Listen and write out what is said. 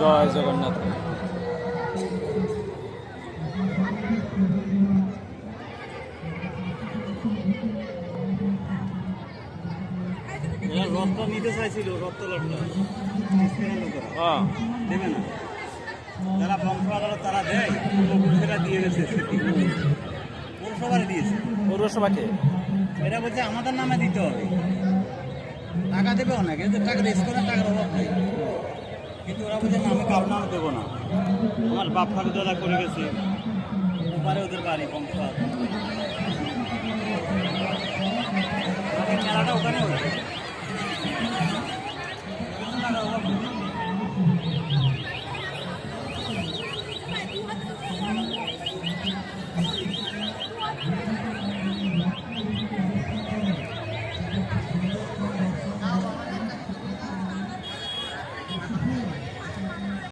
জয় জগন্নাথ। রথটা নিতে চাইছিল, রথটা দেবে না। যারা বংশ আদালত তারা দেয়, সেটা দিয়ে গেছে, পৌরসভায় দিয়েছে। পৌরসভাকে এটা বলছে আমাদের নামে দিতে হবে, টাকা দেবে অনেক, টাকা রেস্ট করে টাকার অভাব নেই, কিন্তু ওরা বলছে না আমি কারো নামে দেবো না, আমার বাপ ঠাকুরদাদা করে গেছে, ওপারে ওদের বাড়ি বংশ মেলাটা ওখানে হয়েছে।